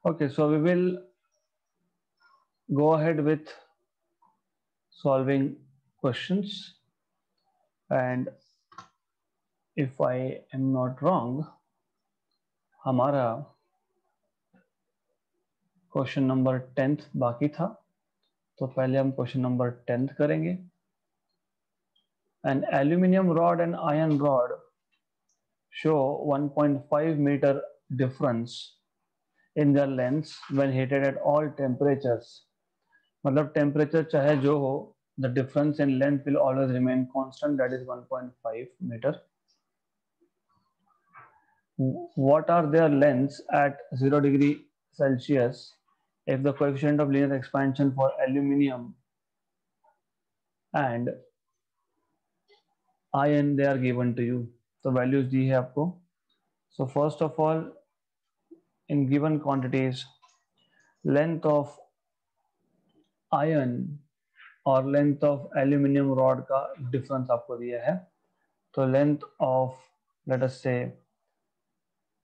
Okay, so we will go ahead with solving questions, and if I am not wrong, हमारा question number 10th बाकी था, तो पहले हम क्वेश्चन नंबर 10th करेंगे. An aluminum rod and iron rod show 1.5 meter difference in their lengths when heated at all temperatures. मतलब temperature चाहे जो हो, the difference in length will always remain constant, that is 1.5 meter. What are their lengths at 0 degree Celsius if the coefficient of linear expansion for aluminium and iron they are given to you? तो values दी है आपको. So first of all, in given quantities, length of iron और length of aluminium rod का difference आपको दिया है. तो length of let us say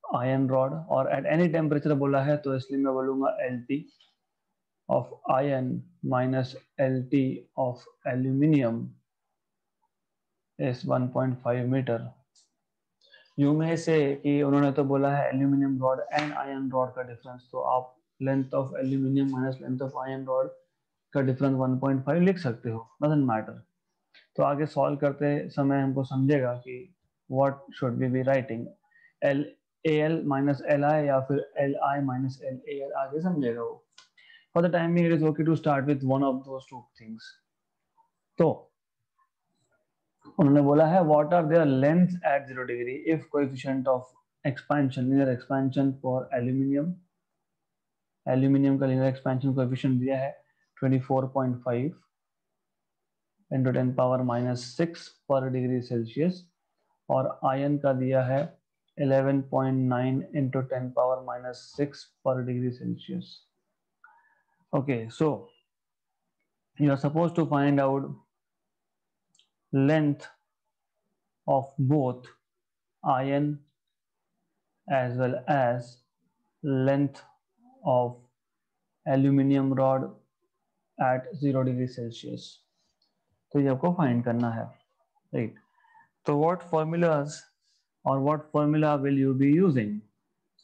iron rod और एट एनी टेम्परेचर बोला है, तो इसलिए मैं बोलूंगा LT of iron minus LT of aluminium is 1.5 metre. यू में से कि उन्होंने तो बोला है aluminium rod and iron rod का डिफरेंस, तो आप length of aluminium minus length of iron rod का डिफरेंस 1.5 लिख सकते हो, डजंट मैटर. तो आगे सॉल्व करते समय हमको समझेगा कि what should be be writing, LAL minus LI या फिर LI माइनस LAL, आगे समझेगा वो. For the time it is okay to start with one of those two things. तो उन्होंने बोला है what are their lengths at 0 degree if coefficient of expansion, linear expansion for aluminium, aluminium का linear expansion coefficient दिया है 24.5 into 10 power minus 6 per degree Celsius, और ion का दिया है 11.9 into 10 power minus 6 per degree Celsius. Okay, so you are supposed to find out length of both iron as well as length of aluminium rod at 0 degree Celsius. तो ये आपको find करना है, right. तो what formulas और what formula will you be using?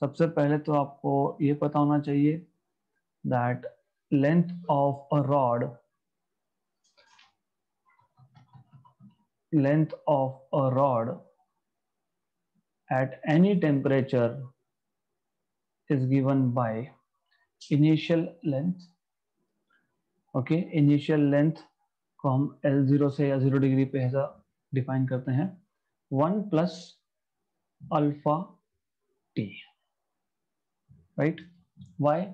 सबसे पहले तो आपको ये पता होना चाहिए that length of a rod, length of a rod at any temperature is given by initial length. Okay, initial length को हम L0 से या 0 डिग्री पे ऐसा डिफाइन करते हैं 1 plus alpha T, right. Why?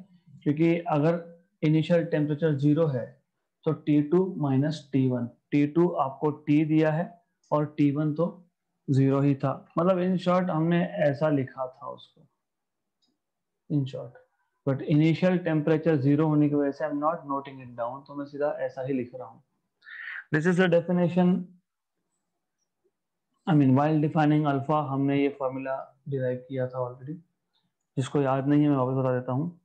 क्योंकि अगर इनिशियल टेम्परेचर 0 है तो T2 माइनस T1, T2 आपको T दिया है और T1 तो 0 ही था. मतलब इन शॉर्ट हमने ऐसा लिखा था उसको, in short. But initial temperature 0 होने की वजह से I am not noting it down, तो मैं सीधा ऐसा ही लिख रहा हूँ. This is the definition. I mean while defining alpha हमने ये फॉर्मूला डिराइव किया था ऑलरेडी. जिसको याद नहीं है मैं वापस बता देता हूँ.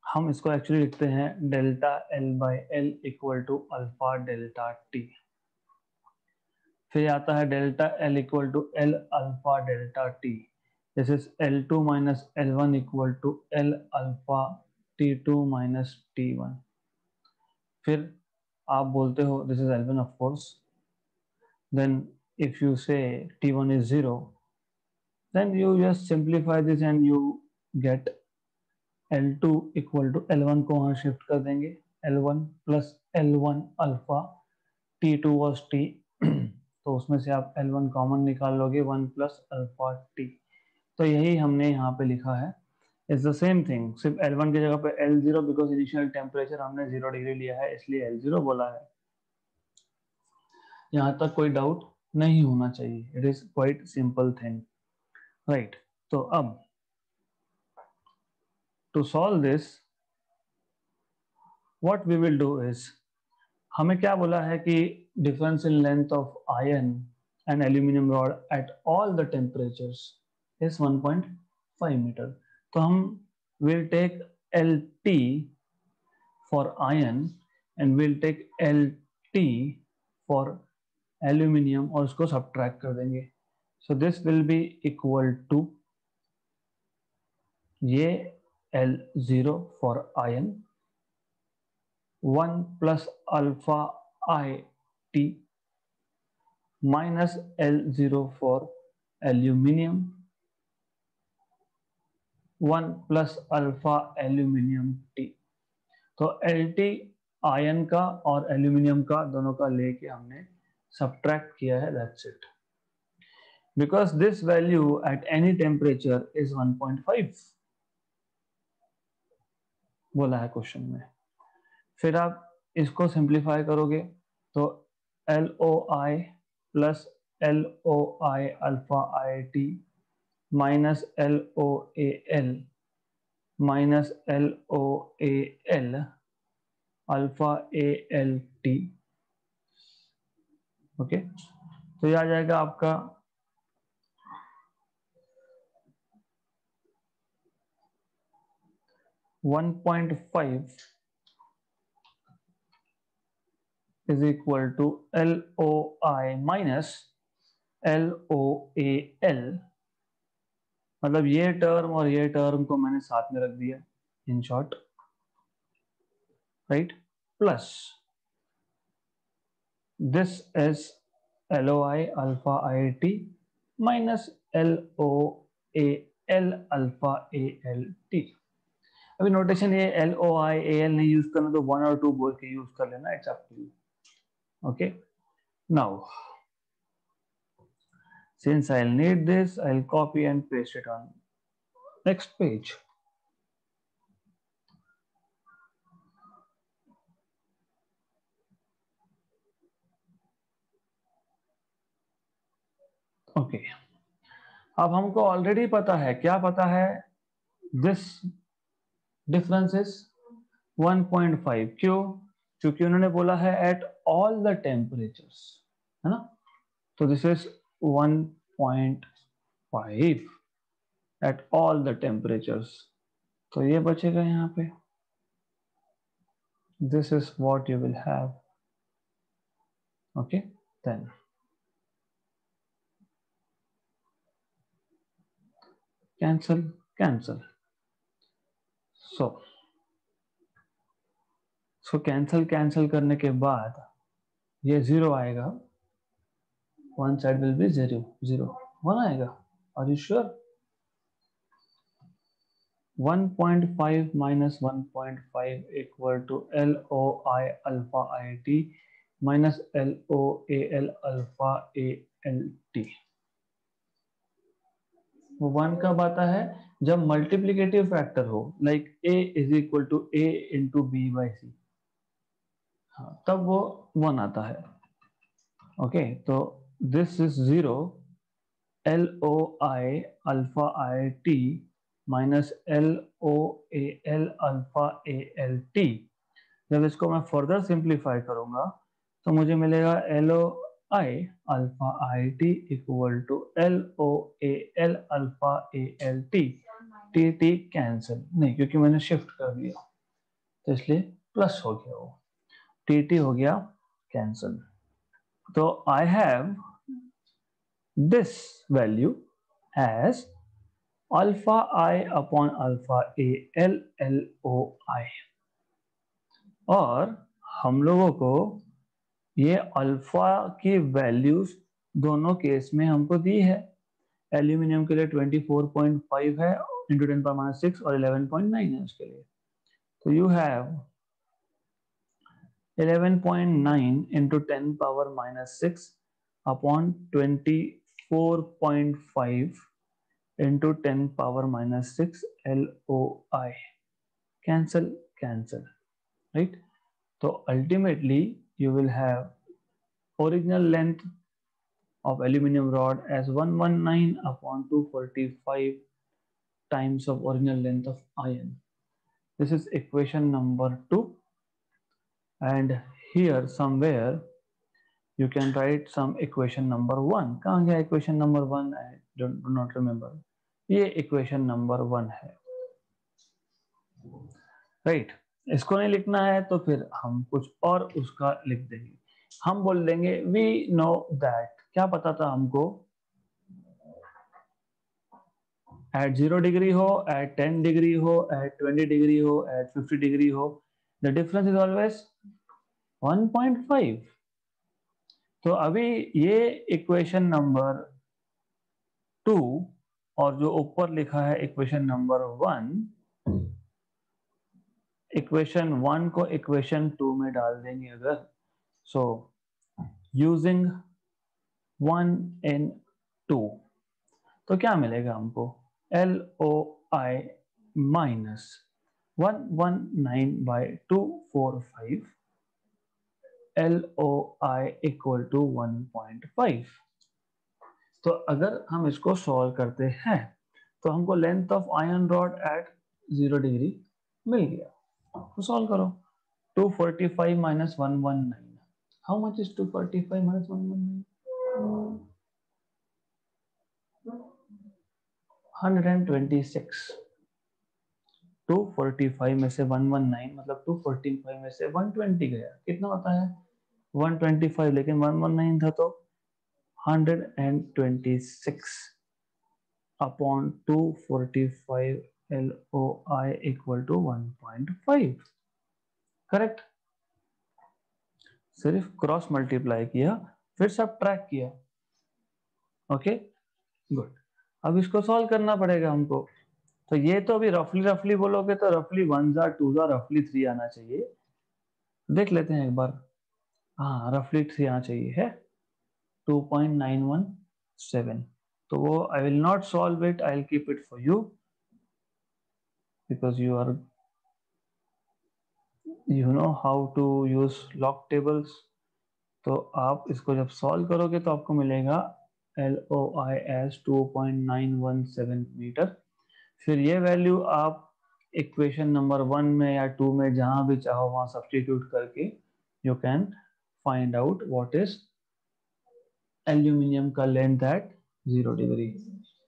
हम इसको एक्चुअली लिखते हैं delta L by L equal to alpha delta T. फिर आता है delta L equal to L alpha delta T. This is L2 minus L1 equal to L alpha T2 minus T1. फिर आप बोलते हो this is L1 of course. Then if you say T1 is 0, then you just simplify this and you get L2 equal to L1 को वहां shift कर देंगे, L1 plus L1 alpha, T2 was T, तो उसमें से आप L1 common निकाल लोगे 1 प्लस अल्फा T. तो यही हमने यहाँ पे लिखा है. इट्स द सेम थिंग, सिर्फ L1 की जगह पे L0 बिकॉज इनिशियल टेम्परेचर हमने 0 डिग्री लिया है इसलिए L0 बोला है. यहाँ तक कोई डाउट नहीं होना चाहिए. It is quite simple thing, right. तो अब to solve this, what we will do is, हमें क्या बोला है कि difference in length of iron and aluminum rod at all the temperatures is 1.5 meter. तो हम will take LT for iron and we'll take LT for aluminium और उसको subtract कर देंगे. So this will be equal to ये L0 for iron 1 plus alpha IT minus L0 for aluminium 1 plus alpha aluminium T. तो Lt ion का और aluminium का दोनों का लेके हमने सब्ट्रैक्ट किया है. That's it. Because this value eight any temperature is 1.5 बोला है क्वेश्चन में. फिर आप इसको सिंप्लीफाई करोगे तो LOI plus LOI alpha IT minus LOAL minus LOAL alpha ALT. Okay, तो ये आ जाएगा आपका 1.5 is equal to LOI minus LOAL. मतलब ये टर्म और ये टर्म को मैंने साथ में रख दिया in short, right. Plus this is LOI alpha IT minus LOAL alpha ALT. अभी नोटेशन ये LOI AL नहीं यूज करना तो 1 और 2 बोल के यूज कर लेना. It's up to you. Okay, now since I'll need this, I'll copy and paste it on next page. Okay, अब हमको ऑलरेडी पता है. क्या पता है? This difference is 1.5. क्यों? क्योंकि उन्होंने बोला है एट ऑल द टेम्परेचर्स, है ना. तो this is 1.5 at all the temperatures. तो ये बचेगा यहाँ पे. This is what you will have. Okay, then cancel cancel. So cancel करने के बाद ये 0 आएगा. वन साइड विल बी 0 0 1 आएगा. Are you sure? 1.5 minus 1.5 equal to LOI alpha IT minus LOAL alpha ALT. वो 1 कब आता है? जब मल्टीप्लिकेटिव फैक्टर हो, like A is equal to A into B by C. हाँ, तब वो 1 आता है. ओके, तो this is 0 LOI alpha IT minus LOAL alpha ALT. जब इसको मैं फर्दर सिंप्लीफाई करूंगा तो मुझे मिलेगा LOI alpha IT equal to LOAL alpha ALT. TT cancel नहीं, क्योंकि मैंने शिफ्ट कर दिया तो इसलिए प्लस हो गया. वो TT हो गया कैंसिल. तो I have this value as alpha I upon alpha AL LOI. और हम लोगों को ये अल्फा की वैल्यूज दोनों केस में हमको दी है. एल्यूमिनियम के लिए 24.5 है इंटू 10⁻⁶ और 11.9 है उसके लिए. तो you have 11.9 into 10⁻⁶ upon 24.5 into 10⁻⁶ LOI. Cancel, cancel, right? So ultimately you will have original length of aluminum rod as 119 upon 245 times of original length of iron. This is equation number 2, and here somewhere you can write some equation number 1. कहाँ गया equation number 1? I do not remember. ये equation number 1 है. Right. इसको नहीं लिखना है तो फिर हम कुछ और उसका लिख देंगे। हम बोल देंगे वी नो दैट, क्या पता था हमको, एट 0 डिग्री हो, एट 10 डिग्री हो, एट 20 डिग्री हो, एट 50 डिग्री हो, द डिफरेंस इज ऑलवेज 1.5। तो अभी ये इक्वेशन नंबर 2 और जो ऊपर लिखा है इक्वेशन नंबर 1, इक्वेशन 1 को इक्वेशन 2 में डाल देंगे अगर, सो यूजिंग 1 इन 2, तो क्या मिलेगा हमको, LOI minus 119/245, LOI equal to 1.5। तो अगर हम इसको सॉल्व करते हैं तो हमको length of iron rod at 0 degree मिल गया। तो सॉल्व करो, 245 minus 119, how much is 245 minus 119? 126। 245 में से 119 मतलब 245 में से 120 गया, कितना होता है 125, लेकिन 119 था तो 126 upon 245, LOI equal to 1.5। Correct. सिर्फ क्रॉस मल्टीप्लाई किया फिर सब ट्रैक किया। Okay good. अब इसको सॉल्व करना पड़ेगा हमको। तो ये तो अभी रफली रफली बोलोगे तो रफली 1 जार 2 जार रफली 3 आना चाहिए। देख लेते हैं एक बार। हाँ रफली 3 आना चाहिए है 2.917। तो वो I will not solve it, I will keep it for you because you know how to use log tables. तो आप इसको जब सॉल्व करोगे तो आपको मिलेगा LOI एज 2.917 मीटर। फिर ये वैल्यू आप इक्वेशन नंबर 1 में या 2 में जहां भी चाहो वहां सब्स्टिट्यूट करके you can find out what is aluminium का length at 0 degree,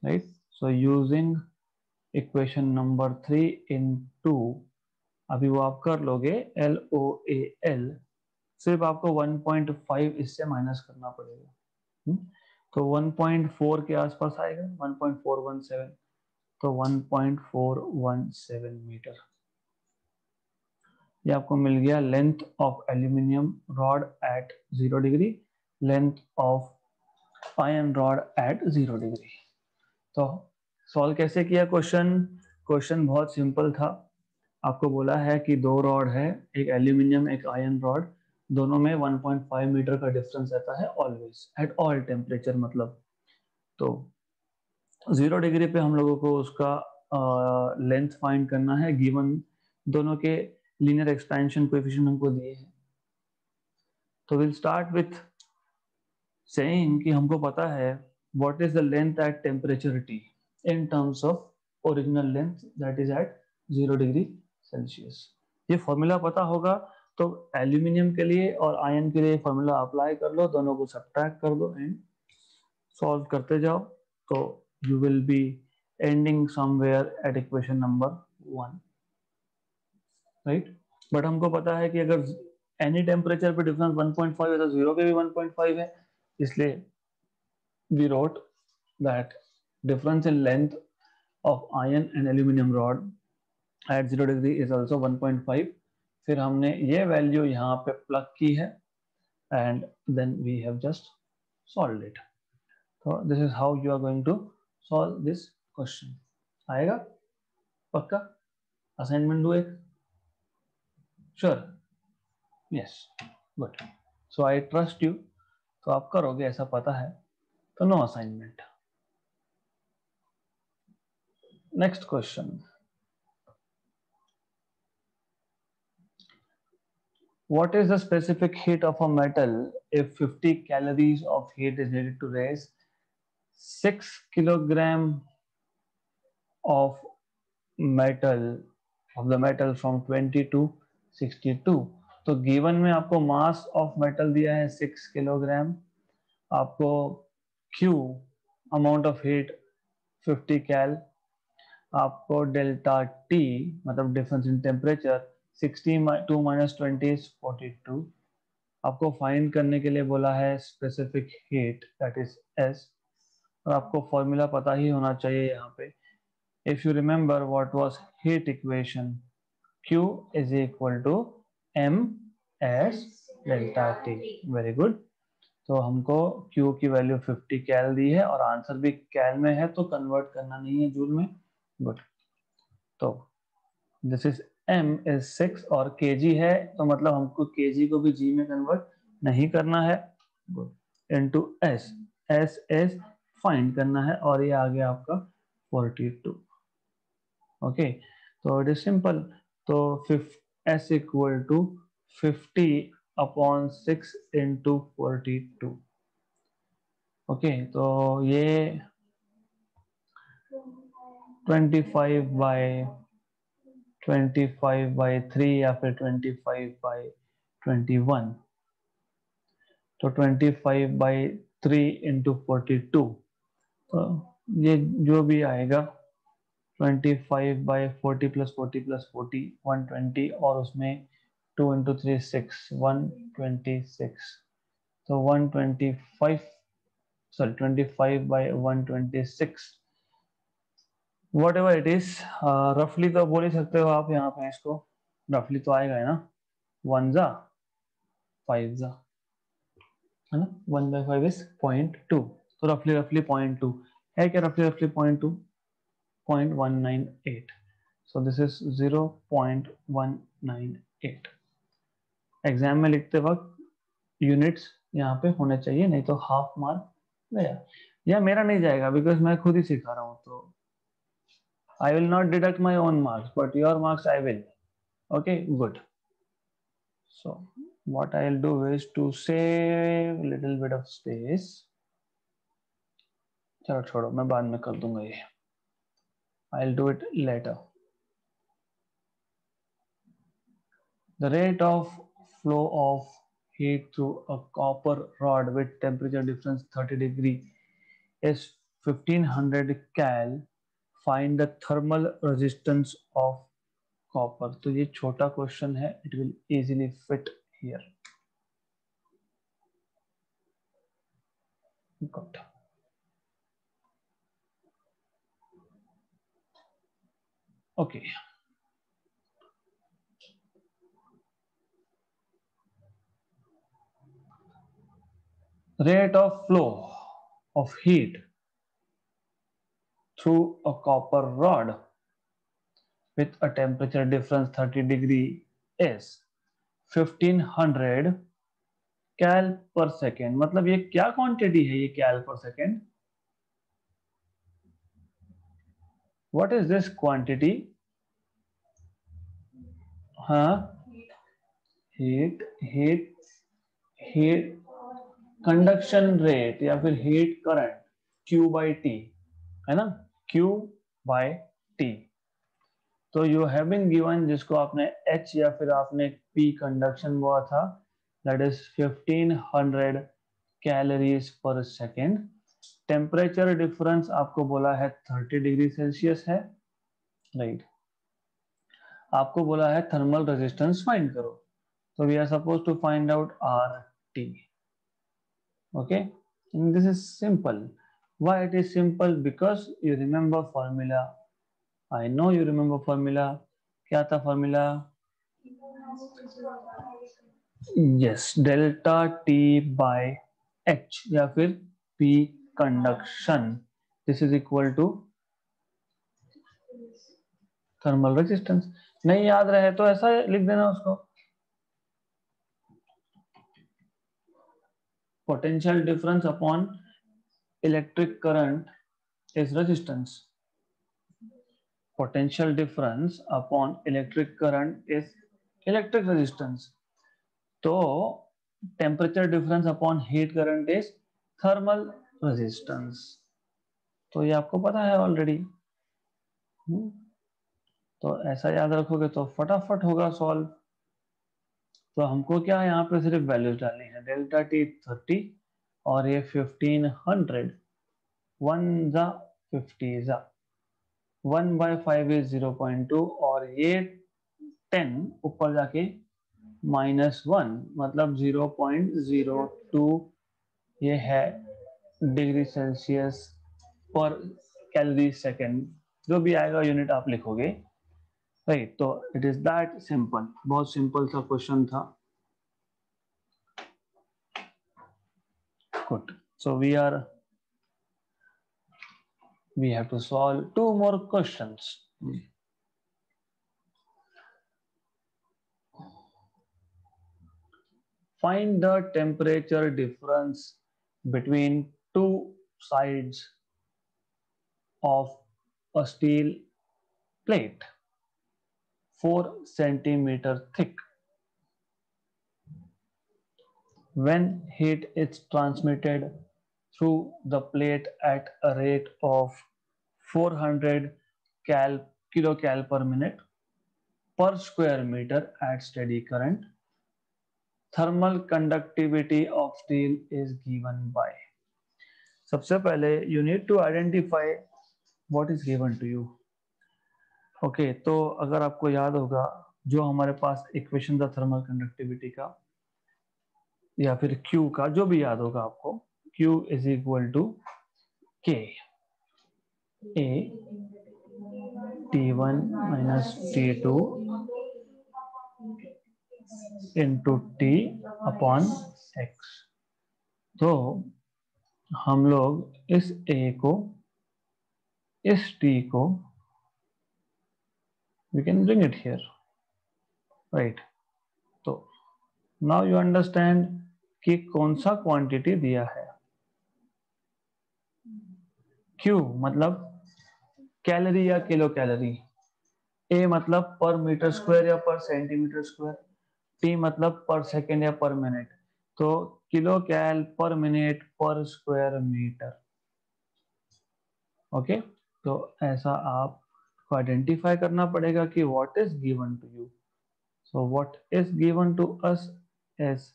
right. So using equation number 3 in 2, अभी वो आप कर लोगे LOAL, सिर्फ आपको 1.5 इससे माइनस करना पड़ेगा। तो 1.4 के आसपास आएगा, 1.417, तो 1.417 मीटर ये आपको मिल गया length of aluminium rod at 0 degree, length of iron rod at 0 degree. तो सॉल्व कैसे किया क्वेश्चन? क्वेश्चन बहुत सिंपल था। आपको बोला है कि दो रॉड है, एक एल्यूमिनियम एक आयरन रॉड, दोनों में 1.5 मीटर का डिफरेंस रहता है ऑलवेज एट ऑल टेम्परेचर। मतलब तो 0 डिग्री पे हम लोगों को उसका लेंथ फाइंड करना है, गिवन दोनों के लीनियर एक्सपेंशन कोएफिशिएंट हमको दिए हैं। तो विल स्टार्ट विथ सेइंग कि हमको पता है what is the length at temperature T in terms of original length that is at 0 degree Celsius. ये फॉर्मूला पता होगा तो एल्यूमिनियम के लिए और आयरन के लिए फॉर्मूला अप्लाई कर लो, दोनों को सब्ट्रैक्ट कर दो एंड सॉल्व करते जाओ। तो you will be ending somewhere eight equation number 1, right. But हमको पता है कि अगर एनी टेम्परेचर पे डिफरेंस 1.5 है तो 0 पे भी 1.5 है, इसलिए we wrote that difference in length of iron and aluminum rod at 0 degree is also 1.5। फिर हमने ये वैल्यू यहाँ पे प्लग की है and then we have just solved it। So this is how you are going to solve this question। आएगा पक्का? Assignment दो एक? Sure? Yes good. So I trust you, तो आप करोगे ऐसा पता है, तो no assignment. Next question, what is the specific heat of a metal if 50 calories of heat is needed to raise 6 kilogram of metal of the metal from 20 to 62? तो given में आपको मास ऑफ मेटल दिया है 6 kilogram, आपको Q amount of heat 50 कैल, आपको delta T मतलब difference in temperature 62 minus 20 is 42। आपको find करने के लिए बोला है specific heat that is S, और आपको फॉर्मूला पता ही होना चाहिए यहाँ पे। If you remember what was heat equation, Q is equal to M S delta T। Very good. तो हमको Q की वैल्यू 50 कैल दी है और आंसर भी कैल में है, तो कन्वर्ट करना नहीं है जूल में। गुड। तो दिस इज M इज 6 और kg है, तो मतलब हमको kg को भी g में कन्वर्ट नहीं करना है। Good. Into S, S is find करना है और ये आ गया आपका 42। ओके, तो इट इज सिंपल। तो S equal to 50 upon 6 into 42। Okay, तो ये 25 बाई 3 या फिर 25 बाई 21, तो 25 बाई 3 इंटू 42, तो ये जो भी आएगा 25 बाई 40 प्लस 40 प्लस 40 120, और उसमें 2 इंटू 3 6 126, तो 125 sorry 25 by 126 what ever it is. रफली तो बोल ही सकते हो आप यहाँ पे, इसको रफली तो आएगा है ना, 1 जा 5 जा, है ना, 1 बाई 5 इज 0.2, तो रफली रफली 0.2 है क्या, रफली रफली 0.2 0.198, so this is 0.198। एग्जाम में लिखते वक्त यूनिट्स यहाँ पे होने चाहिए, नहीं तो हाफ मार्क गया, या मेरा नहीं जाएगा बिकॉज मैं खुद ही सिखा रहा हूँ, तो आई will not deduct my own marks but your marks I will. Okay good. So what I'll do is to save little bit of space, चलो छोड़ो मैं बाद में कर दूंगा ये, I'll do it later। The rate of flow of heat through a copper rod with temperature difference 30 degree is 1500 cal। Find the thermal resistance of copper। तो ये छोटा क्वेश्चन है, it will easily fit here। Good। Okay। Rate of flow of heat through a copper rod with a temperature difference 30 degree is 1500 cal per second. मतलब ये क्या quantity है, ये cal per second, what is this quantity. हाँ, heat heat heat conduction rate या फिर heat current Q by T, है ना, Q बाई टी। तो यू हैव बीन गिवन, जिसको आपने H या फिर आपने P कंडक्शन बोला था, दैट इज 1500 कैलोरीज पर सेकेंड। टेम्परेचर डिफरेंस आपको बोला है 30 डिग्री सेल्सियस है, राइट। आपको बोला है थर्मल रेजिस्टेंस फाइंड करो, तो we are suppose to find out RT। Okay, this is simple. Why it is simple, because you remember formula, I know you remember formula. क्या था formula, yes, delta T by H या फिर P conduction, this is equal to thermal resistance. नहीं याद रहे तो ऐसा लिख देना उसको, potential difference upon electric current is resistance, potential difference upon electric current is electric resistance। तो temperature difference upon heat current is thermal resistance। तो ये आपको पता है ऑलरेडी, तो ऐसा याद रखोगे तो फटाफट होगा सॉल्व। तो हमको क्या है, यहाँ पे सिर्फ वैल्यूज डालनी है, डेल्टा टी 30 और ये 1500, 1 जा 50 जा, 1/5 इज 0.2 और ये 10 ऊपर जाके -1 मतलब 0.02 ये है डिग्री सेल्सियस पर कैलोरी सेकेंड। जो भी आएगा यूनिट आप लिखोगे, राइट। तो इट इज दैट सिंपल, बहुत सिंपल सा क्वेश्चन था। Good. So we have to solve 2 more questions. Find the temperature difference between two sides of a steel plate 4 centimeter thick when heat is transmitted through the plate at a rate of 400 kilocal per minute per square meter at steady current. Thermal conductivity of steel is given by. सबसे पहले you need to identify what is given to you. Okay तो अगर आपको याद होगा जो हमारे पास equation था थर्मल कंडक्टिविटी का या फिर Q का, जो भी याद होगा आपको, Q is equal to K A T1 माइनस T2 into T upon X। तो हम लोग इस A को, इस T को we can bring it here, right? तो now you understand कि कौन सा क्वांटिटी दिया है। Q मतलब कैलोरी या किलो कैलोरी, A मतलब पर मीटर स्क्वायर या पर सेंटीमीटर स्क्वायर, T मतलब पर सेकेंड या पर मिनट, तो किलो कैल पर मिनट पर स्क्वायर मीटर। ओके तो ऐसा आपको आइडेंटिफाई करना पड़ेगा कि what is given to you. So what is given to us is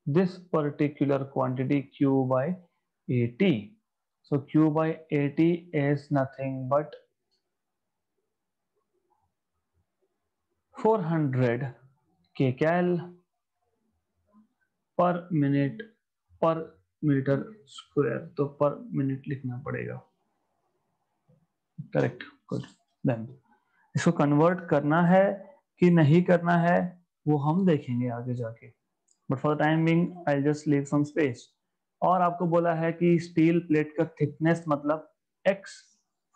this particular quantity Q by AT. So Q by AT is nothing but 400 kcal पर minute पर metre square, तो पर मिनट लिखना पड़ेगा, correct. Good. Then इसको convert करना है कि नहीं करना है वो हम देखेंगे आगे जाके, but for the time being I just leave some space. और आपको बोला है कि स्टील प्लेट का थिकनेस मतलब x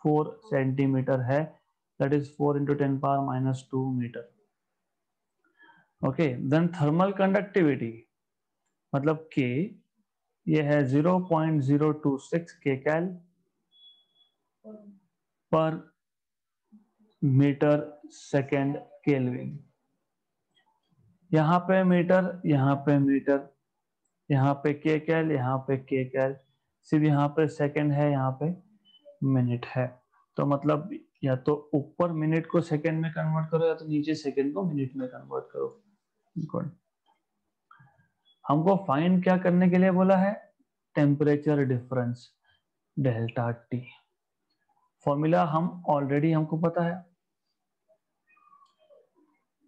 4 सेंटीमीटर है, that is 4 into 10 power minus 2 metre. Okay then thermal conductivity मतलब K ये है 0.026 kcal पर मीटर सेकेंड केल्विन। यहाँ पे मीटर, यहाँ पे मीटर, यहाँ पे kcal, यहाँ पे kcal, सिर्फ यहाँ पे सेकेंड है, यहाँ पे मिनट है। तो मतलब या तो ऊपर मिनट को सेकेंड में कन्वर्ट करो या तो नीचे सेकेंड को मिनट में कन्वर्ट करो। गुड। हमको फाइंड क्या करने के लिए बोला है? Temperature difference delta T. Formula हम ऑलरेडी हमको पता है,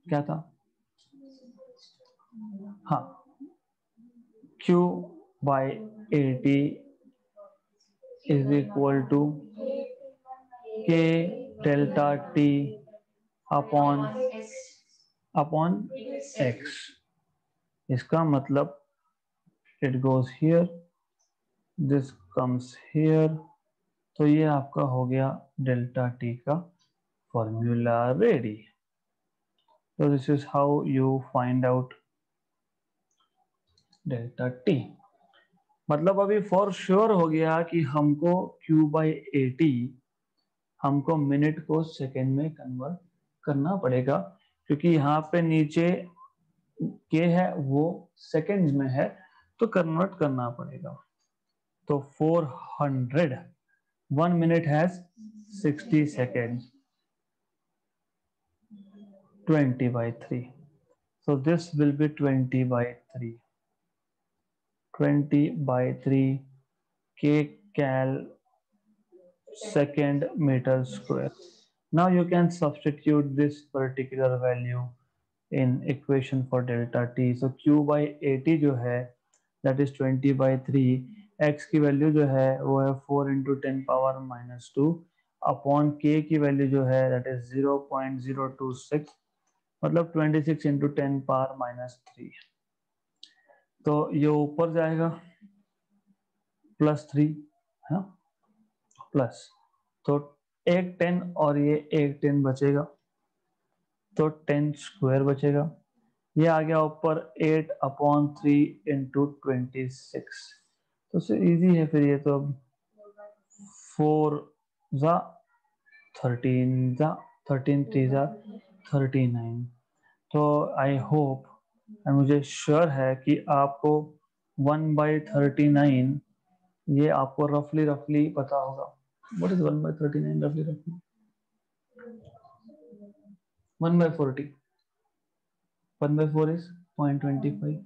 क्या था? हाँ, Q by AT is equal to K delta T upon X। इसका मतलब it goes here, this comes here, तो ये आपका हो गया डेल्टा टी का फॉर्मूला रेडी। तो this is how you find out delta T. मतलब अभी फॉर श्योर हो गया कि हमको Q बाई AT हमको मिनट को सेकेंड में कन्वर्ट करना पड़ेगा, क्योंकि यहाँ पे नीचे के है वो सेकेंड्स में है, तो कन्वर्ट करना पड़ेगा। तो 400, 1 minute has 60 seconds, 20 by 3. So this will be 20 by 3. 20 by 3 k cal second meter square. Now you can substitute this particular value in equation for delta t. So q by 80 जो है that is 20/3, x की value जो है वो है 4 into 10 power minus 2 upon k की value जो है that is 0.026, मतलब 26 into 10 power minus 3। तो ये ऊपर जाएगा +3 है, प्लस, तो एक 10 और ये एक 10 बचेगा, तो 10 स्क्वायर बचेगा। ये आ गया ऊपर 8/3 into 26, तो इससे इजी है फिर ये तो। 4 जा 13 जा 13 3 जा 39। तो आई होप, मुझे श्योर है कि आपको 1/39 ये आपको रफली रफली पता होगा। व्हाट इज 1/39 रफली रफली? 1/40, 1/4 इज 0.25,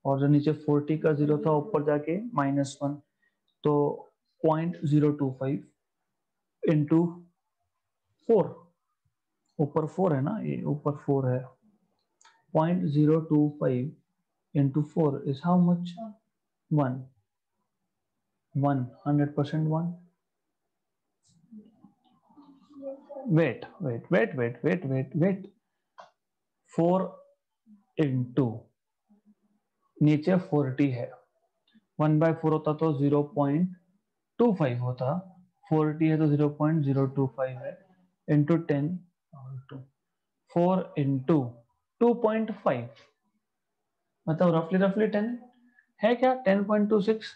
और जो नीचे 40 का 0 था ऊपर जाके -1, तो 0.025 इंटू 4, ऊपर 4 है ना, ये ऊपर 4 है, 0.025 into 4 is how much? 1, 100% 1। Wait 4 into नीचे 40 है, 1/4 होता तो 0.25 होता, 40 है तो 0.025 है, इंटू 10 और 4 इंटू 2.5, मतलब रफली रफली 10 है क्या, 10.26।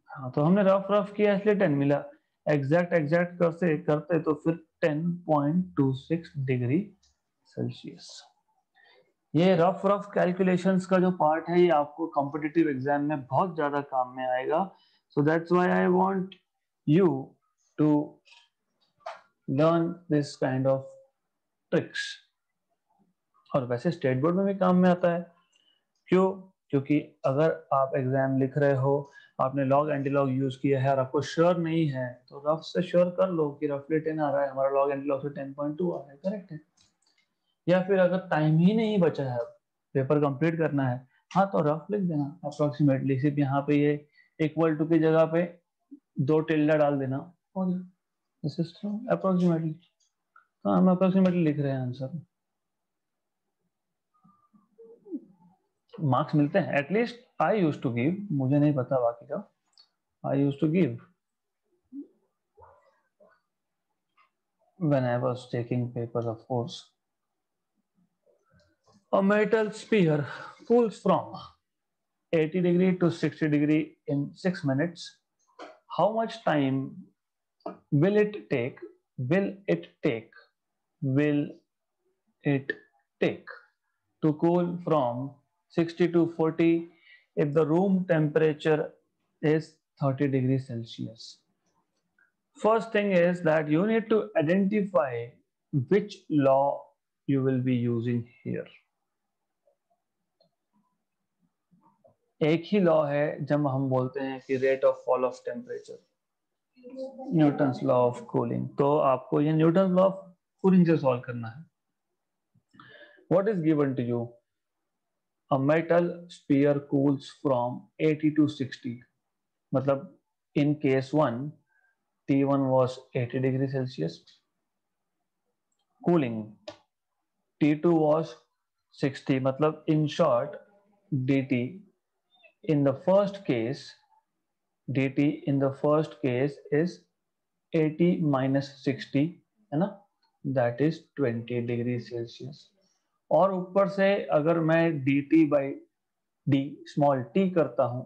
हाँ, तो हमने रफ रफ किया इसलिए 10 मिला, एग्जैक्ट करते करते तो फिर 10.26 डिग्री सेल्सियस। ये रफ कैलकुलेशंस का जो पार्ट है ये आपको कॉम्पिटिटिव एग्जाम में बहुत ज्यादा काम में आएगा। So that's why I want you to learn this kind of tricks. और वैसे स्टेट बोर्ड में भी काम में आता है। क्यों? क्योंकि अगर आप एग्जाम लिख रहे हो, आपने लॉग एंटी लॉग यूज किया है और आपको श्योर नहीं है, तो रफ से श्योर कर लो कि रफली 10 आ रहा है, हमारा लॉग एंटी लॉग से 10.2 आ रहा है, करेक्ट है। या फिर अगर टाइम ही नहीं बचा है, पेपर कंप्लीट करना है, हाँ तो रफ लिख देना अप्रोक्सीमेटली, सिर्फ यहाँ पे ये इक्वल टू की जगह पे 2 टिल्डा डाल देना, हो गया, दिस इज अप्रोक्सीमेटली। तो हम अप्रोक्सीमेटली लिख रहे हैं आंसर। मार्क्स मिलते हैं, at least I used to give, मुझे नहीं पता बाकी का, I used to give when I was taking papers, of course. A metal sphere cools from 80 degree to 60 degree in 6 minutes. How much time will it take? Will it take? Will it take to cool from 60 to 40 if the room temperature is 30 degrees Celsius? First thing is that you need to identify which law you will be using here. एक ही law है जब हम बोलते हैं कि rate of fall of temperature, Newton's law of cooling. तो आपको ये न्यूटन्स लॉ ऑफ कूलिंग से सॉल्व करना है। What is given to you? A metal sphere cools from 80 to 60, मतलब in case 1 T1 was 80 degrees Celsius, cooling T2 was 60, मतलब in short dt in the first case, dt in the first case is 80 minus 60, है ना, that is 20 degree Celsius. और ऊपर से अगर मैं dt by d small t करता हूं,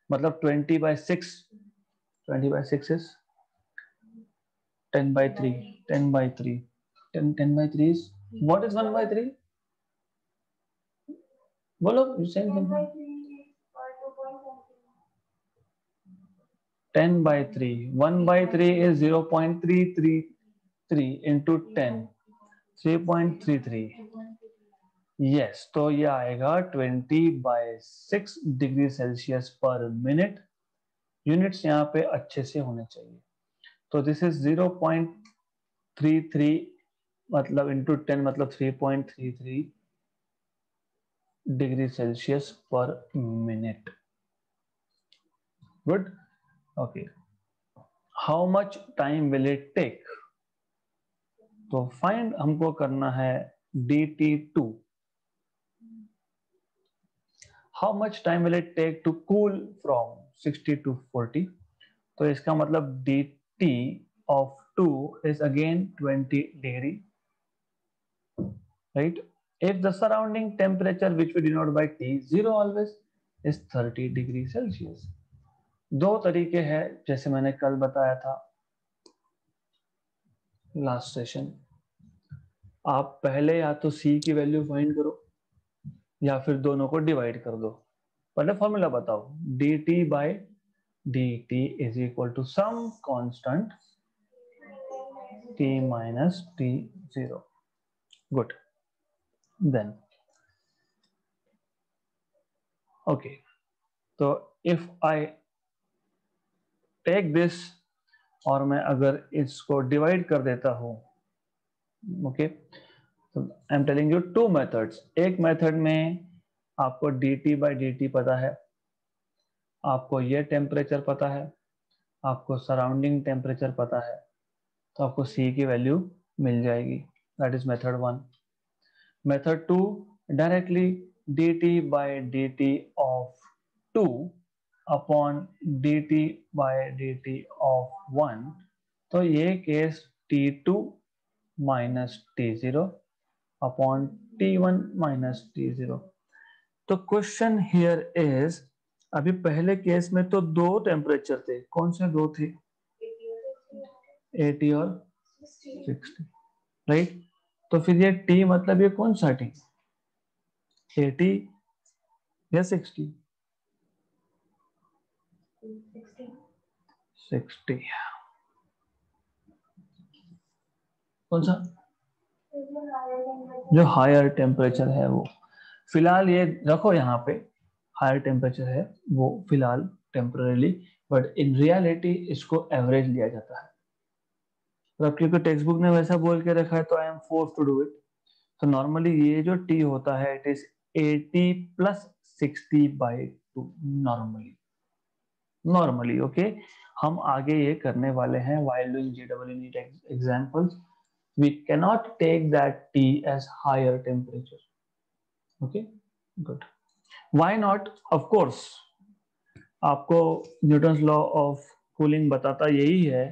मतलब 20/6, 20/6 is 10/3, 10/3, 10/3 is what is 1/3? बोलो, you saying something? 10/3, 1/3 is 0.333 into 10, 3.33। Yes, तो ये आएगा 20/6 degree Celsius per minute. Units यहाँ पे अच्छे से होने चाहिए। तो दिस इज 0.33 मतलब इंटू 10 मतलब 3.33 degree Celsius per minute. Good, okay. How much time will it take? तो फाइंड हमको करना है dt2। How much time will it take to cool from 60 to 40? तो इसका मतलब dt of 2 is again 20 degree, right? If the surrounding temperature, which we denote by T, 0 always, is 30 degree Celsius. दो तरीके हैं जैसे मैंने कल बताया था लास्ट सेशन। आप पहले या तो C की वैल्यू फाइंड करो या फिर दोनों को डिवाइड कर दो। पहले फॉर्मूला बताओ, dt by dt is equal to some constant t minus t0. Good. Then okay, तो if I take this और मैं अगर इसको डिवाइड कर देता हूं, ओके, तो I am telling you two methods. एक मेथड में आपको dt by dt पता है, आपको ये टेम्परेचर पता है, आपको सराउंडिंग टेम्परेचर पता है, तो आपको C की वैल्यू मिल जाएगी। That is method 1। Method 2, directly dt by dt of 2 upon dt by dt of 1। तो ये case T2 minus T0 upon T1 minus T0। तो क्वेश्चन हियर इज, अभी पहले केस में तो दो टेम्परेचर थे, कौन से दो थे? 80 और 60, राइट? तो फिर ये T मतलब ये कौन सा T, 80 या 60? 60। कौन सा? जो हायर टेम्परेचर है वो। फिलहाल ये रखो यहाँ पे, हायर टेम्परेचर है वो फिलहाल टेम्पररीली, बट इन रियलिटी इसको एवरेज लिया जाता है। तो अब क्योंकि टेक्स्ट बुक ने वैसा बोल के रखा है तो I am force to do it. तो नॉर्मली ये जो टी होता है it is 80 plus 60 by 2 normally. Normally okay, हम आगे ये करने वाले हैं while doing JEE NEET examples we cannot take that T as higher temperature. Okay, good. Why not? Of course, आपको न्यूटन्स लॉ ऑफ कूलिंग बताता यही है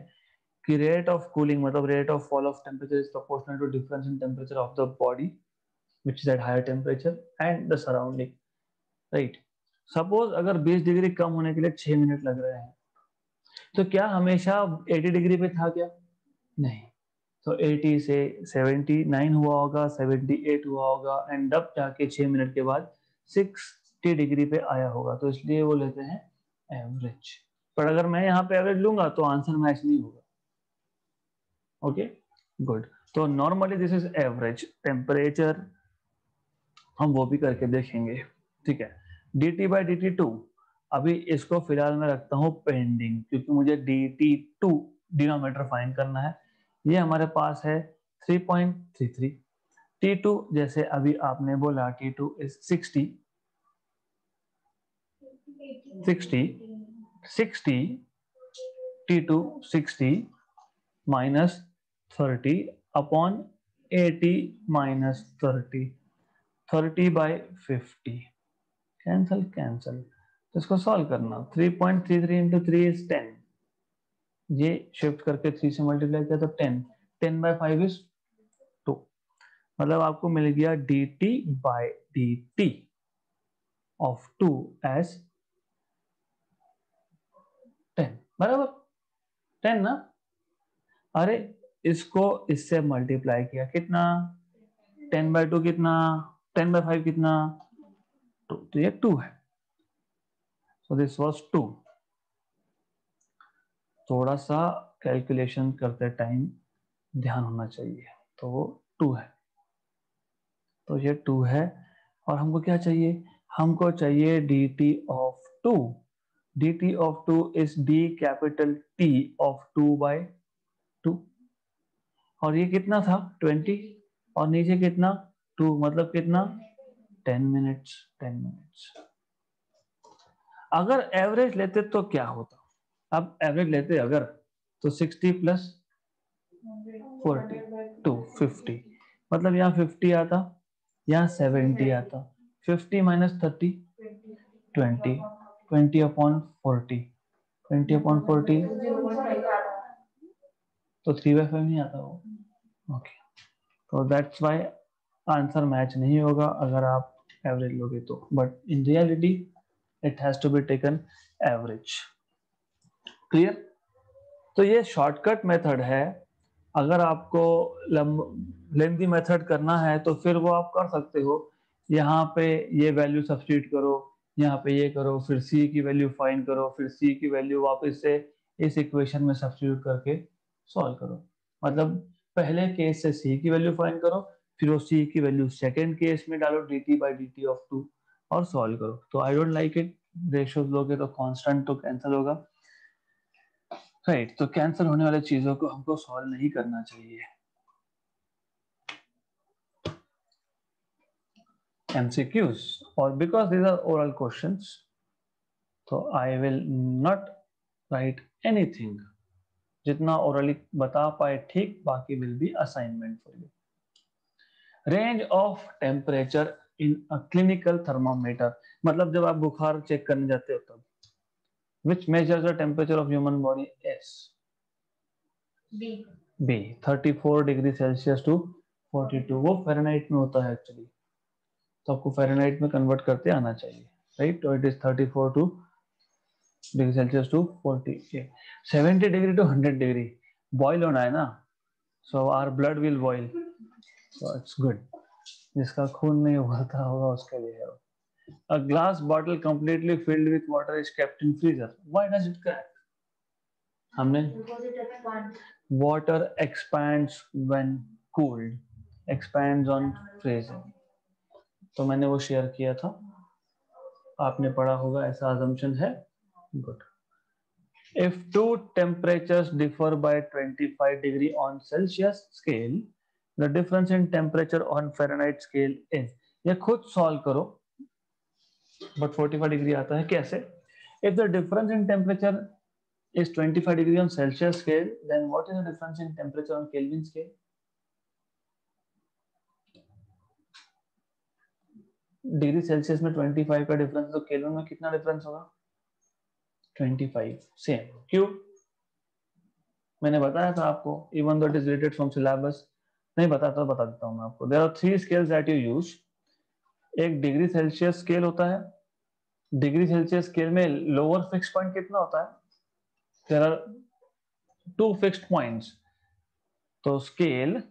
कि रेट ऑफ कूलिंग मतलब rate of fall of temperature is proportional to difference in temperature of the body which is at higher temperature and the surrounding, right? Suppose अगर 20 degree कम होने के लिए 6 minute लग रहे हैं, तो क्या हमेशा 80 डिग्री पे था क्या? नहीं। तो 80 से 79 हुआ होगा, 78 हुआ होगा एंड अब जाके 6 मिनट के बाद 60 डिग्री पे आया होगा, तो इसलिए वो लेते हैं एवरेज। पर अगर मैं यहाँ पे एवरेज लूंगा तो आंसर मैच नहीं होगा। Okay, good. तो normally this is average temperature, हम वो भी करके देखेंगे, ठीक है। dt by dt2, अभी इसको फिलहाल मैं रखता हूँ पेंडिंग क्योंकि मुझे dt2 डिनोमिनेटर फाइंड करना है। ये हमारे पास है 3.33। T2 जैसे अभी आपने बोला T2 is 60 T2 60 minus 30 upon 80 minus 30 by 50, cancel cancel. तो इसको सॉल्व करना, 3.33 इंटू 3 इज 10, ये शिफ्ट करके 3 से मल्टीप्लाई किया तो 10 बाई 5 इज 2, मतलब आपको मिल गया dt by dt of 2 as 10, बराबर 10 ना। अरे इसको इससे मल्टीप्लाई किया कितना, 10 बाई 2 कितना, 10 बाई 5 कितना, 2, तो ये 2 है। So this was 2। थोड़ा सा कैलकुलेशन करते टाइम ध्यान होना चाहिए, तो वो 2 है, तो ये 2 है। और हमको क्या चाहिए, हमको चाहिए dt of 2 dt of 2 is d capital T of 2/2, और ये कितना था 20, और नीचे कितना 2, मतलब कितना 10 मिनट्स 10 मिनट्स। अगर एवरेज लेते तो क्या होता, अब एवरेज लेते अगर तो 60 प्लस 40 टू 50, मतलब यहाँ 50 आता, यहाँ 70 आता, 50 माइनस 30 20, 20 अपॉन 40, 20 अपॉन 40 तो 3/5 नहीं आता वो। ओके, तो दैट्स वाई आंसर मैच नहीं होगा अगर आप एवरेज लोगे तो, but in reality it has to be taken average. Clear? तो ये शॉर्टकट मेथड है। अगर आपको लेंथी मेथड करना है तो फिर वो आप कर सकते हो, यहाँ पे ये वैल्यू सब्स्टिट्यूट करो, यहाँ पे ये करो, फिर c की वैल्यू फाइंड करो, फिर c की वैल्यू वापस से इस इक्वेशन में सब्स्टिट्यूट करके सॉल्व करो। मतलब पहले केस से c की वैल्यू फाइंड करो, फिर वो c की वैल्यू सेकेंड केस में डालो dt/dt ऑफ 2 और सॉल्व करो। तो I don't like it, ratios लोगे तो कांस्टेंट तो कैंसिल होगा, राइट? तो कैंसिल होने वाली चीजों को हमको सॉल्व नहीं करना चाहिए। MCQs, or because these are oral questions, so I will not write anything. जितना orally बता पाए ठीक, बाकी will be assignment for you. Range of temperature in a clinical thermometer, मतलब जब आप बुखार चेक करने जाते हो तब, which measures the temperature of human body is B 34 degree Celsius to 42, वो फ़ारेनहाइट में होता है एक्चुअली, तो आपको फ़ारेनहाइट में कन्वर्ट करते आना चाहिए, राइट? तो it is 34 to degree Celsius to 40, 70 degree to 100 degree boil होना है ना, so our blood will boil, so it's good. जिसका खून नहीं उबलता होगा उसके लिए है। A glass bottle completely filled with water is kept in freezer. Why does it crack? हमने water expands when cooled, expands on freezing, तो मैंने वो शेयर किया था, आपने पढ़ा होगा, ऐसा assumption है। Good. If two temperatures differ by 25 degree on Celsius scale, the difference in temperature on Fahrenheit scale is, ये खुद सॉल्व करो, but 45 डिग्री आता है कैसे? If the difference in temperature is 25 degree on Celsius scale, then what is the difference in temperature on Kelvin scale? Degree Celsius में 25 का difference, तो kelvin में कितना डिफरेंस होगा? 25। सेम। क्यों? मैंने बताया था आपको, even though it is related from syllabus, नहीं बताता तो बता देता हूँ मैं आपको। There are 3 scales that you use. एक डिग्री सेल्सियस स्केल होता है, डिग्री सेल्सियस स्केल में लोअर फिक्स पॉइंट कितना होता है? देयर आर 2 फिक्स्ड पॉइंट्स, तो scale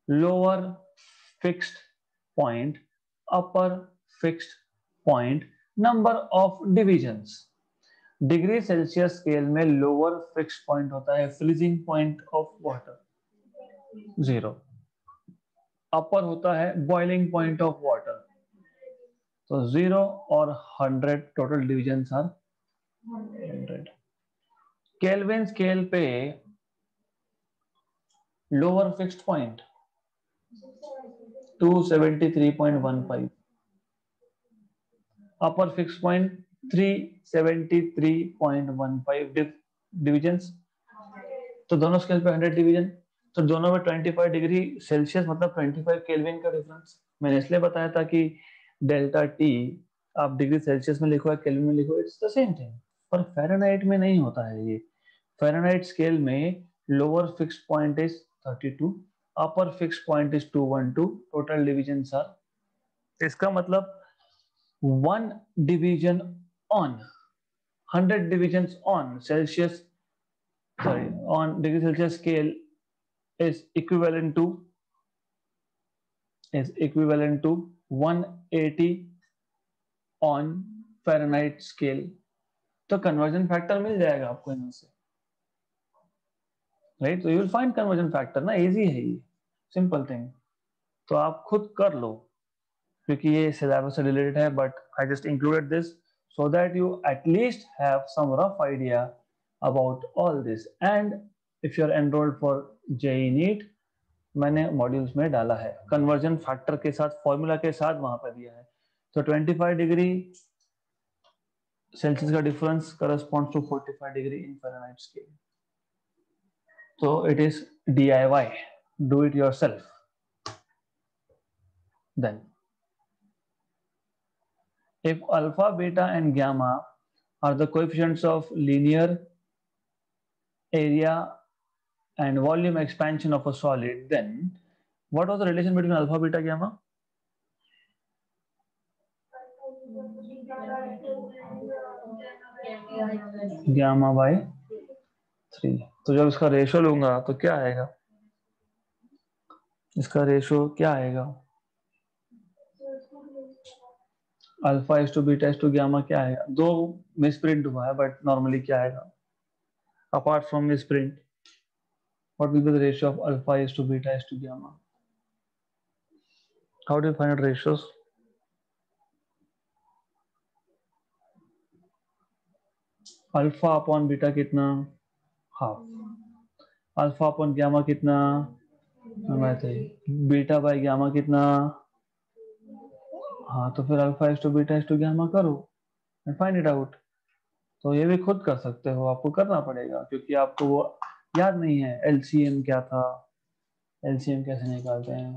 lower fixed point, upper fixed point, number of divisions. Degree Celsius scale में lower fixed point होता है फ्रीजिंग पॉइंट ऑफ वाटर 0, अपर होता है बॉइलिंग पॉइंट ऑफ वाटर, तो 0 और 100 total division are 100। Kelvin scale पे lower fixed point 273.15, upper fixed point 373.15 divisions, तो दोनों स्केल पे 100 डिवीजन, तो दोनों में 25 डिग्री सेल्सियस मतलब 25 केल्विन का डिफरेंस। मैंने इसलिए बताया था कि डेल्टा टी आप डिग्री सेल्सियस में लिखो या केल्विन में लिखो, इट्स द सेम थिंग, पर फ़ारेनहाइट में नहीं होता है ये। फ़ारेनहाइट स्केल में lower fixed point is 32, upper fixed point is 212, total division are, इसका मतलब 1 division on 100 divisions on Celsius, sorry, on degree Celsius scale is equivalent to 180 on Fahrenheit scale। तो कन्वर्जन फैक्टर मिल जाएगा आपको यहाँ से, right? तो you will find conversion factor ना, easy है ये, सिंपल थिंग, तो आप खुद कर लो क्योंकि ये सिलेबस से रिलेटेड है, but I just included this so that you at least have some rough idea about all this. And if you are enrolled for JEE NEET, मैंने मॉड्यूल्स में डाला है, कन्वर्जन फैक्टर के साथ, फॉर्मूला के साथ वहां पर दिया है। तो 25 डिग्री सेल्सियस का difference corresponds to 45 degree in Fahrenheit scale. तो it is DIY, do it yourself. Then if alpha, beta and gamma are the coefficients of linear area and volume expansion of a solid, then what was the relation between alpha, beta, gamma? Gamma by 3। तो जब इसका ratio लूंगा तो क्या आएगा, इसका ratio क्या आएगा, alpha is to beta is to gamma क्या आएगा। दो मिसप्रिंट हुआ है बट नॉर्मली क्या आएगा, apart from misprint, what will be the ratio of alpha is to beta is to gamma? How do you find out ratios? Alpha upon beta कितना, half, alpha upon gamma कितना, beta by gamma कितना, हाँ तो फिर alpha is to beta is to gamma करो and find it out. तो ये भी खुद कर सकते हो, आपको करना पड़ेगा क्योंकि आपको वो याद नहीं है एलसीएम क्या था, एलसीएम कैसे निकालते हैं,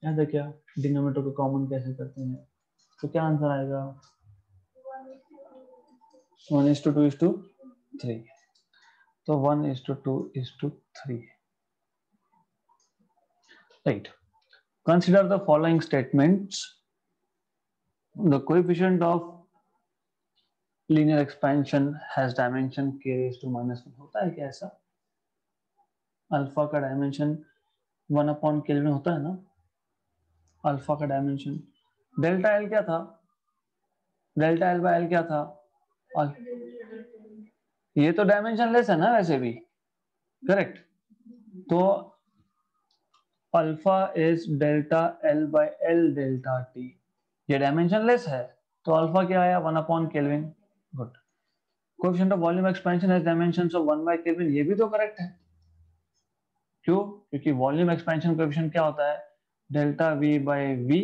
याद है क्या, डिनोमिनेटर को कॉमन कैसे करते हैं। तो क्या आंसर आएगा, 1:2:3। तो 1:2:3, right? Consider the following statements. The coefficient of linear expansion has dimension k raised to -1। होता है क्या ऐसा, अल्फा का डायमेंशन 1 केल्विन होता है ना, अल्फा का डायमेंशन। डेल्टा एल क्या था, डेल्टा एल बाय एल क्या था, ये तो डायमेंशन लेस है ना वैसे भी, करेक्ट। तो alpha is delta L by L delta T, ये डायमेंशन लेस है तो अल्फा क्या आया, 1 kelvin. Good. Coefficient of volume expansion has dimensions of 1/केल्विन, ये भी तो करेक्ट है। क्यों, क्योंकि वॉल्यूम एक्सपेंशन कोएफिशिएंट क्या होता है, delta V by V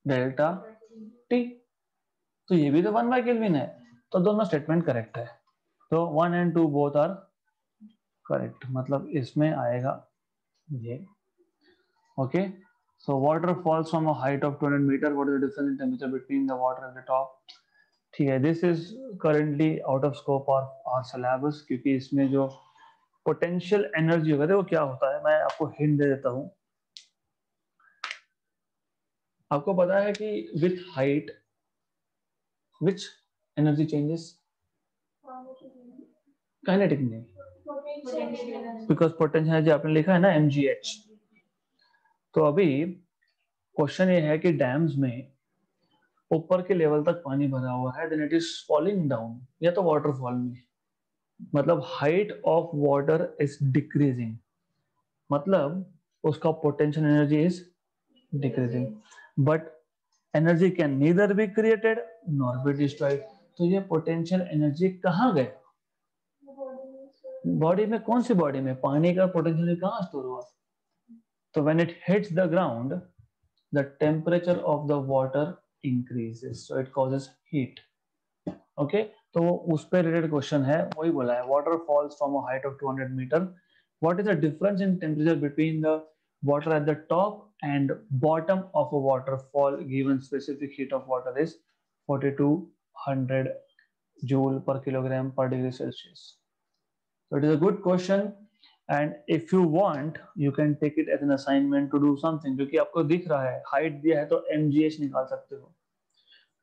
delta T, तो ये भी तो 1/केल्विन है, तो दोनों स्टेटमेंट करेक्ट है। तो 1 and 2 बोथ आर करेक्ट, मतलब इसमें आएगा ये। Okay, so water falls from a height of 200 meter, what is the difference in temperature between the water at the top? ठीक है, this is currently out of scope of our syllabus, क्योंकि इसमें जो potential energy होगा वो क्या होता है, मैं आपको हिंट दे देता हूं। आपको पता है कि with height which energy changes, kinetic नहीं, बिकॉज पोटेंशियल एनर्जी आपने लिखा है ना mgh। तो अभी क्वेश्चन ये है कि डैम्स में ऊपर के लेवल तक पानी भरा हुआ है, then it is falling down, या तो वाटरफॉल में, मतलब height of water is decreasing, मतलब उसका potential energy is decreasing, but energy can neither be created nor be destroyed. तो ये पोटेंशियल एनर्जी कहाँ गए, बॉडी में, कौन सी बॉडी में, पानी का पोटेंशियल कहाँ स्टोर हुआ। तो when it hits the ground the temperature of the water increases, so it causes heat. Okay, तो उस पे रिलेटेड क्वेश्चन है, वही बोला है, water falls from a height of 200 meter, what is the difference in temperature between the water at the top and bottom of a waterfall given specific heat of water is 4200 joule per kilogram per degree Celsius. So it is a good question, and if you want you can take it as an assignment to do something, क्योंकि आपको दिख रहा है height दिया है तो mgh निकाल सकते हो,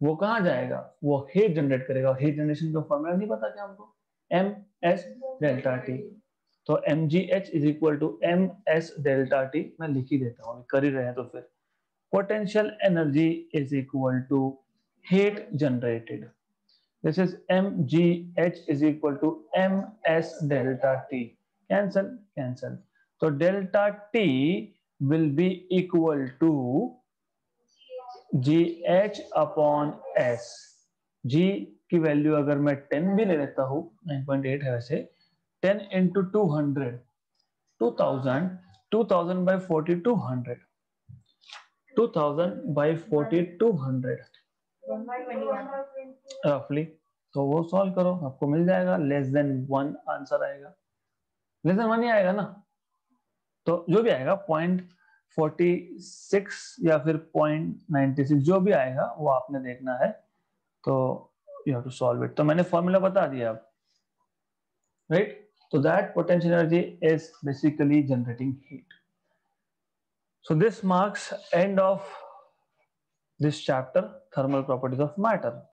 वो कहाँ जाएगा, वो हीट जनरेट करेगा, हीट जनरेशन का फॉर्मूला नहीं पता क्या हमको, ms डेल्टा टी। तो mgh is equal to ms delta T, मैं लिख ही देता हूँ, कर ही रहे हैं तो फिर potential energy is equal to heat generated, this is mgh is equal to ms delta t, cancel, so delta t will be equal to gh upon s, G की वैल्यू अगर मैं 10 भी ले लेता हूँ, 9.8 है वैसे, 10 into 200, 2000, 2000 by 4200, 2000 by 4200 रफली। तो वो सॉल्व करो, आपको मिल जाएगा लेस देन 1 आंसर आएगा। लेस देन 1 ही आएगा ना, तो जो भी आएगा 0.46 या फिर 0.96 जो भी आएगा वो आपने देखना है। तो you have to solve it. तो मैंने फॉर्मूला बता दिया अब, right. So that potential energy is basically generating heat. So this marks end of this chapter, thermal properties of matter.